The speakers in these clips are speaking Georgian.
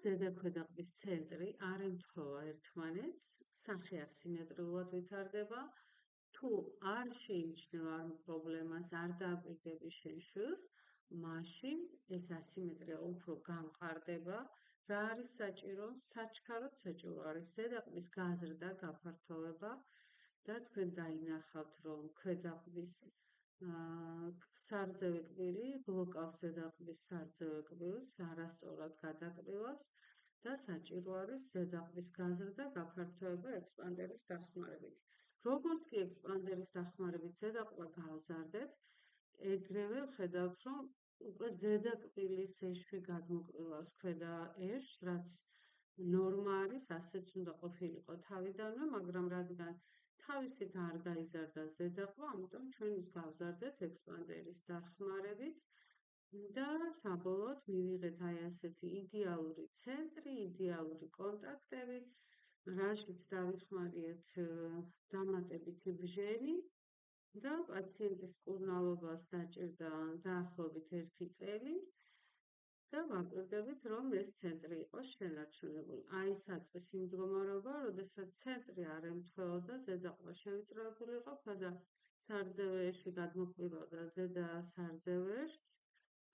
ზედაქვედაყბის ცენტრი არ ემთხვევა ერთმანეთს, სახე ასიმეტრიულად ვითარდება. თუ არ შეიმჩნევა პრობლემას, არ დააკვირდები შენ შვილს, მაშინ ეს ასიმეტრია უფრო გამყარდება. რა არის საჭირო? საჩქაროდ საჭირო არის ზედაყბის გაზრდა, გაფართოვება და თქვენ დაინახავთ, რომ ქვედაყბის სარძევე კბილი ბლოკავს ზედაყბის სარძევე კბილს, არასწორად გადაკბილავს და საჭირო არის ზედაყბის გაზრდა, გაფართოება ექსპანდერის დახმარებით. როგორც კი ექსპანდერის დახმარებით ზედაყბა გავზარდეთ, ეგრევე ვხედავთ, რომ უკვე ზედაკბილის ეშვი გადმოկბილავს ქვედა ეშვს, რაც ნორმა არის, ასეც უნდა ყოფილიყო თავიდანვე, მაგრამ რადგან თავისით არ გაიზარდა ზედაყბა, ამიტომ ჩვენ ის გავზარდეთ ექსპანდერის დახმარებით და საბოლოოდ მივიღეთ აი ასეთი იდეალური ცენტრი, იდეალური კონტაქტები, რაშიც დავიხმარიეთ დამატებითი ბჟენი და პაციენტის მკურნალობას დაჭირდა დაახლოებით 1 წელი და ვაკვირდებით, რომ ეს ცენტრი იყოს შენარჩუნებული. აი საწყის იმ მდგომარეობა, როდესაც ცენტრი არ ემთხვეოდა, ზედაყბა შევიწროებული იყო, ქვედა სარძევე ეშვი გადმოկბილავდა ზედა სარძევე ეშვს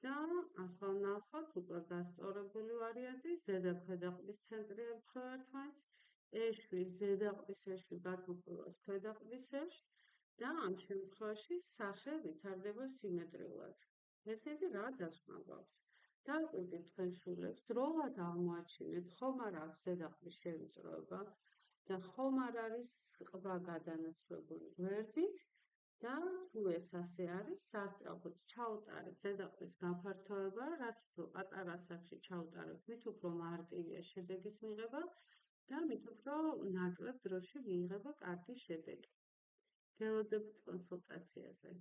და ახლა ვნახავთ უკვე გასწორებული ვარიანტი, ზედაქვედაყბის ცენტრი ემთხვევა ერთმანეთს, ზედაყბის ეშვი გადმოկბილავს ქვედაყბის ეშვს და ამ შემთხვევაში სახე ვითარდება სიმეტრიულად. ესე იგი, რა დასკვნა გვაქვს? დავკვირდით თქვენ შვილებს, დროულად აღმოაჩინეთ, ხომ არ აქვს ზედაყბის შევიწროება და ხომ არ არის ყბა გადანაცვლებული გვერდით და თუ ეს ასე არის, სასწრაფოდ ჩაუტარეთ ზედაყბის გაფართოება, რაც უფრო პატარა სახში ჩაუტარებთ, მით უფრო მარტივია შედეგის მიღება და მით უფრო ნაკლებ დროში მიიღება კარგი შედეგი. გელოდებთ კონსულტაციაზე.